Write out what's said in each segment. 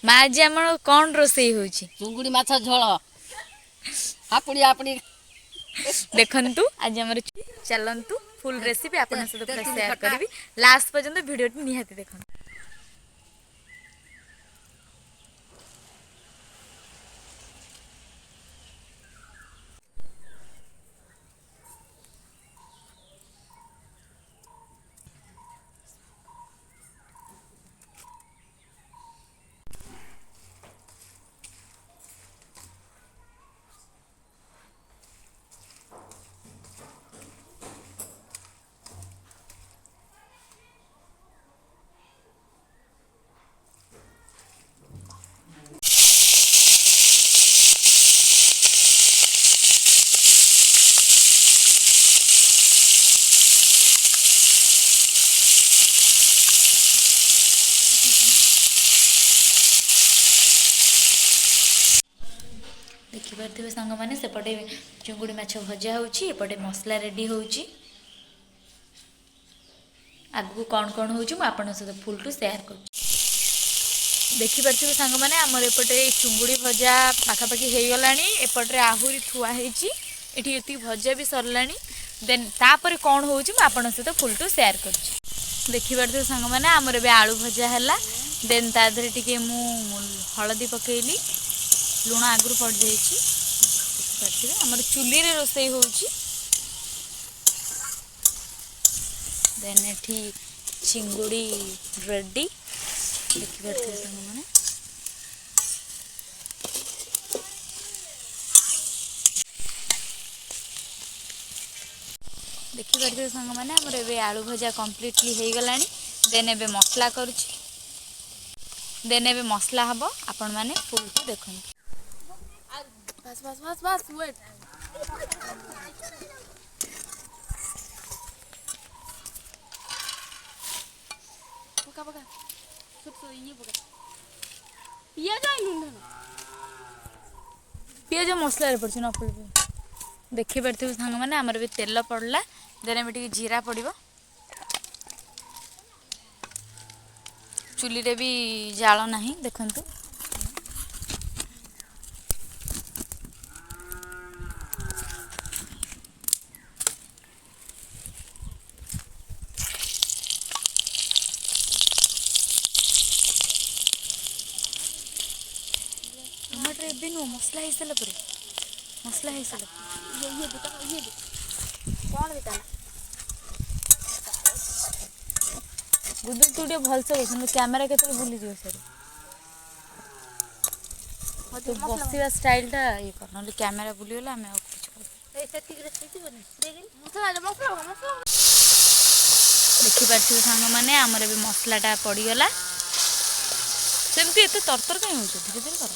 ମା ଆଜି ଆମର କଣ ରୋଷେଇ ହଉଛି? ଚୁଙ୍ଗୁଡ଼ି ମାଛ ଝୋଳ ହାପୁଡ଼ି ହାପୁଡ଼ି ଦେଖନ୍ତୁ ଆଜି ଆମର ଚାଲନ୍ତୁ ଫୁଲ୍ ରେସିପି ଆପଣଙ୍କ ସହିତ ପୁରା ତେନ୍ତୁଳି ସେୟାର ଖଟା କରିବି। ଲାଷ୍ଟ ପର୍ଯ୍ୟନ୍ତ ଭିଡ଼ିଓଟି ନିହାତି ଦେଖନ୍ତୁ। ଦେଖିପାରୁଥିବେ ସାଙ୍ଗମାନେ ସେପଟେ ଚୁଙ୍ଗୁଡ଼ି ମାଛ ଭଜା ହେଉଛି, ଏପଟେ ମସଲା ରେଡ଼ି ହେଉଛି। ଆଗକୁ କ'ଣ କ'ଣ ହେଉଛି ମୁଁ ଆପଣଙ୍କ ସହିତ ଫୁଲ୍ ଟୁ ସେୟାର କରୁଛି। ଦେଖିପାରୁଥିବେ ସାଙ୍ଗମାନେ ଆମର ଏପଟେ ଚୁଙ୍ଗୁଡ଼ି ଭଜା ପାଖାପାଖି ହେଇଗଲାଣି। ଏପଟରେ ଆହୁରି ଥୁଆ ହେଇଛି। ଏଠି ଏତିକି ଭଜା ବି ସରିଲାଣି। ଦେନ୍ ତାପରେ କ'ଣ ହେଉଛି ମୁଁ ଆପଣଙ୍କ ସହିତ ଫୁଲ୍ ଟୁ ସେୟାର କରୁଛି। ଦେଖିପାରୁଥିବେ ସାଙ୍ଗମାନେ ଆମର ଏବେ ଆଳୁ ଭଜା ହେଲା। ଦେନ୍ ତା ଦେହରେ ଟିକେ ମୁଁ ହଳଦୀ ପକେଇଲି, ଲୁଣ ଆଗରୁ ପଡ଼ିଯାଇଛି। ଦେଖିପାରୁଥିବେ ଆମର ଚୁଲିରେ ରୋଷେଇ ହେଉଛି। ଦେନ୍ ଏଠି ଚିଙ୍ଗୁଡ଼ି ରେଡ଼ି, ଦେଖିପାରୁଥିବେ ସାଙ୍ଗମାନେ। ଦେଖିପାରୁଥିବେ ସାଙ୍ଗମାନେ ଆମର ଏବେ ଆଳୁ ଭଜା କମ୍ପ୍ଲିଟଲି ହେଇଗଲାଣି। ଦେନ୍ ଏବେ ମସଲା କରୁଛି। ଦେନ୍ ଏବେ ମସଲା ହେବ, ଆପଣମାନେ ଫୁଲ୍କୁ ଦେଖନ୍ତୁ। ବାସ୍ ବାସ୍ ବାସ୍ ବାସ୍ ୱେଟ୍ ପକା ପକା ଛୋଟ ଇଏ ପକା ପିଆଜ ଆଇଲୁନି ପିଆଜ ମସଲାରେ ପଡ଼ିଛି ନ ପଡ଼ିବ। ଦେଖିପାରୁଥିବେ ସାଙ୍ଗମାନେ ଆମର ଏବେ ତେଲ ପଡ଼ିଲା। ଦେନ୍ ଏବେ ଟିକେ ଜିରା ପଡ଼ିବ। ଚୁଲିରେ ବି ଜାଳ ନାହିଁ ଦେଖନ୍ତୁ। ଟମାଟୋ ଏବେ ନୁହଁ, ମସଲା ହେଇସାରିଲା ପରେ। ମସଲା ହେଇସାରିଲା କ'ଣ ବି ତାହେଲେ ଗୁଡୁ ତୁ ଟିକେ ଭଲସେ ବସ, କ୍ୟାମେରା କେତେବେଳେ ବୁଲିଯିବ ସିଆଡ଼େ। ତୁ ବସିବା ଷ୍ଟାଇଲଟା ଇଏ କର, ନହେଲେ କ୍ୟାମେରା ବୁଲିଗଲେ ଆମେ ଆଉ କିଛି କରିବୁ। ଦେଖିପାରୁଥିବେ ସାଙ୍ଗମାନେ ଆମର ଏବେ ମସଲାଟା ପଡ଼ିଗଲା। ସେମିତି ଏତେ ତରତର କାହିଁ ହେଉଛୁ, ଧୀରେ ଧୀରେ କର।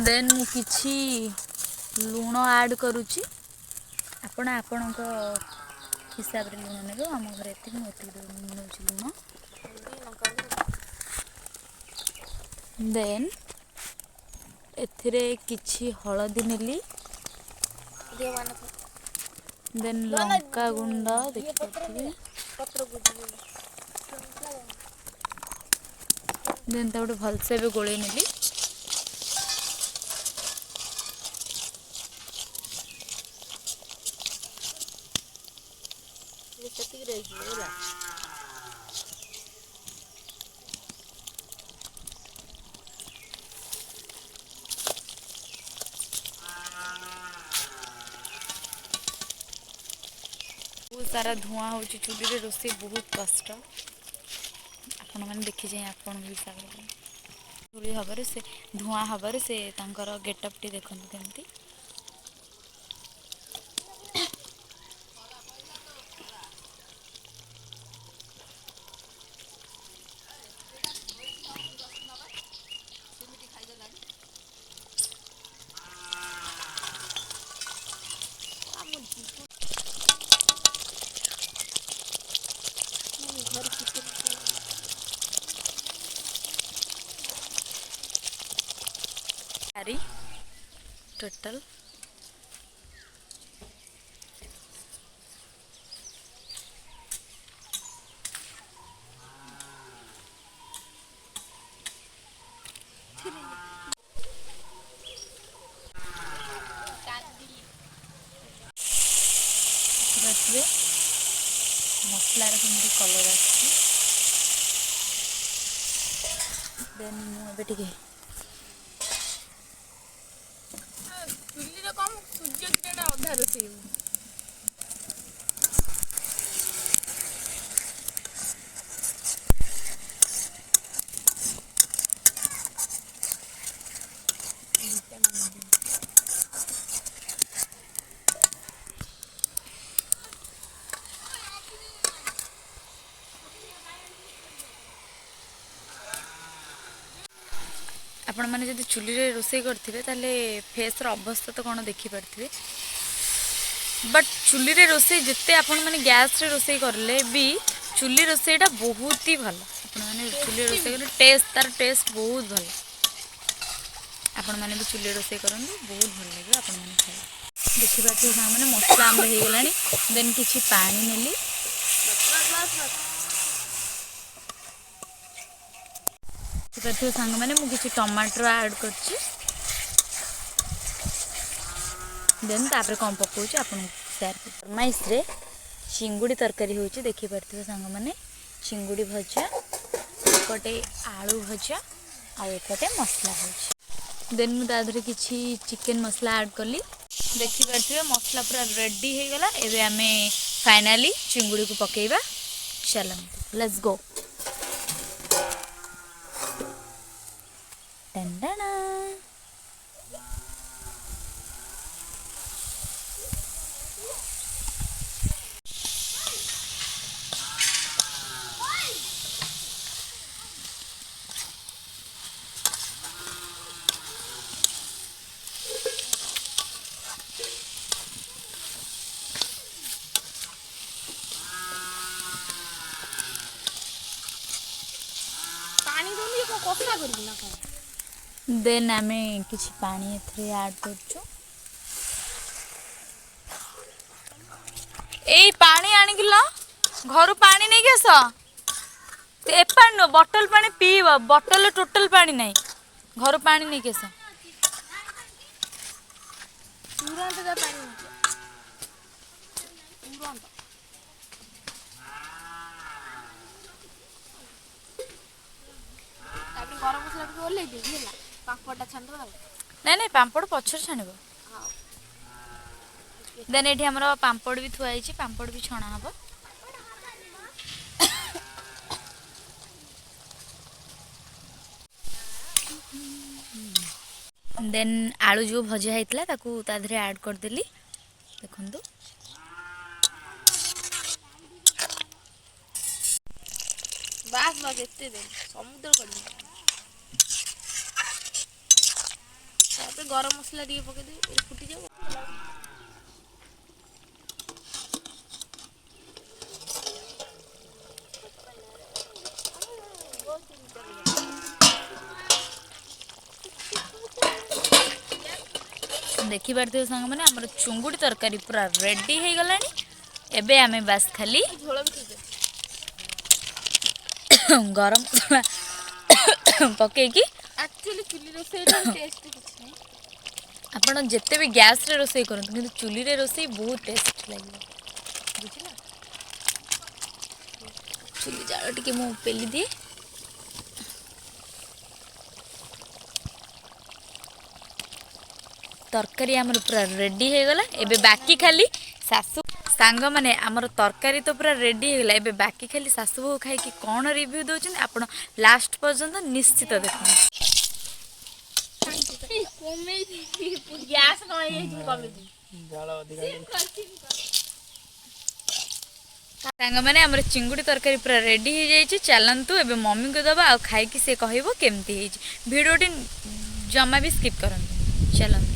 ଦେନ୍ ମୁଁ କିଛି ଲୁଣ ଆଡ଼୍ କରୁଛି। ଆପଣ ଆପଣଙ୍କ ହିସାବରେ ଲୁଣ ନେବେ। ଆମ ଘରେ ଏତିକି, ମୁଁ ଏତିକି ନେଉଛି ଲୁଣ। ଦେନ୍ ଏଥିରେ କିଛି ହଳଦୀ ନେଲି। ଦେନ୍ ଲଙ୍କା ଗୁଣ୍ଡ ଦେଖିପାରୁଥିବେ। ଦେନ୍ ତାକୁ ଗୋଟେ ଭଲସେ ଏବେ ଗୋଳେଇ ନେଲି। ସେତିକି ରହିଯିବ ହେଲା। ବହୁତ ସାରା ଧୂଆଁ ହେଉଛି ଚୁଲିରେ, ରୋଷେଇ ବହୁତ କଷ୍ଟ। ଆପଣମାନେ ଦେଖିଯାଇ ଆପଣଙ୍କ ହିସାବରେ ଚୁଲି ହବାରୁ ସେ ଧୂଆଁ ହବାରୁ ସେ ତାଙ୍କର ଗେଟଅପ୍ଟି ଦେଖନ୍ତୁ କେମିତି। टोटल देखिए मसलार केमती कलर आसी देन मुझे टे चुल्ली कम सूर्य किरण अधा रोषेई आपण मैंने जब चुली रे रोषे करथिबे ताले फेस रो अवस्था तो कौन देखि पारथिबे बट चुली रे रोषे जिते आपण मैंने गैस रे रोषे करले भी चुली रोषेटा बहुत ही भल आपण मैंने चुली रोषे करले टेस्ट तार टेस्ट बहुत भल आपण मैंने भी चुली रोषे करंतु बहुत भल लगे आपण मैंने खाइ देखि पारथिबे ना माने मसला आंब हे गेलानी देन किछि पानी नेली देखिए सांग मैंने मुझे टमाटर ऐड कर देन तापर कौन पकाऊँ आपन शेयर कर माइस रे चिंगुड़ी तरकारी होची देखि पारथिबे सांग मैंने चिंगुड़ी भजा एपटे आलू भजा आ एपटे मसला होची देन मु दादरे किछि चिकन मसला ऐड कली देखि पारथिबे मसला पूरा रेडी हे गला एबे हमें फाइनली चिंगुड़ी को पकेइबा चलंतु लेट्स गो टंडना पानी दोनी को कसा करबी ना का देन आमे किछि पानी एथरे ऐड करछु एई पानी आनी किलो घर पानी नहीं केस ते एपान नो बोतल पानी पीव बोतल टोटल पानी नहीं घर पानी नहीं केस तुरंत जा पानी तुरंत तापर गरम मसला भी ओले दे होला पापड़टा छान दो नहीं नहीं पांपड़ पछर छाणिबो देन एठी हमर पांपड़ भी थुआई छी पांपड़ भी छणा हबो देन आलू जो भजा हैतला ताकू ता धरे ऐड कर देली देखंतु बास बास एते दे समुद्र कर तापर गरम मसला दिए पके दे फुटी जाओ देखि पारथिबे संग माने हमर चुंगुडी तरकारी पूरा रेडी हे गलानी एबे आमे बस खाली झोल भी दे गरम मसला पके की एक्चुअली चुल्ली रोसेटा टेस्ट कुछ नहीं आपण जेते भी गैस रे रोसई करन किंतु चुली रे रोसई बहुत टेस्ट लागियो बुझिला चुली जाळ टिके मु पेली दिए तरकारी हमर पूरा रेडी हे गला एबे बाकी खाली सासु सांग माने हमर तरकारी तो पूरा रेडी हे गला एबे बाकी खाली सासु बहू खाई कि कोन रिव्यू दोछन आपण लास्ट पर्यंत निश्चित देखन कमे गैस कमे कमे झाल अधिका सांग माने हमर चिंगुडी तरकारी पूरा रेडी हे जाई छी चलंतु एबे मम्मी को दबा आ खाई कि से कहइबो केमती हे छी वीडियोटी जमा भी स्किप करन चलंतु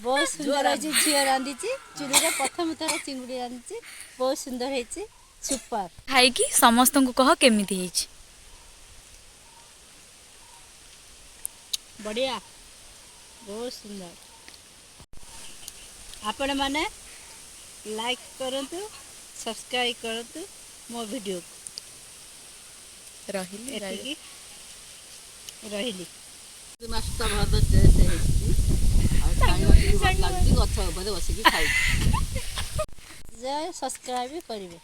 बहुत सुंदर है झील रांधी चूल्हे प्रथम थर चिंगुड़ी रांधी बहुत सुंदर है सुपर खाई कि समस्त को कह केमिति हे छी बढ़िया बहुत सुंदर। आपण मैंने लाइक करंतु सब्सक्राइब करंतु मो वीडियो ରହିଲି एतिकी रहिली। ମାସ ତ ଭଲ ଟେଷ୍ଟ ହେଇଛି ଆଉ ଖାଇବାକୁ ବି ଭଲ ଲାଗୁଛି ଗଛ ଉପରେ ବସିକି ଖାଉଛି। जय सब्सक्राइब करेंगे।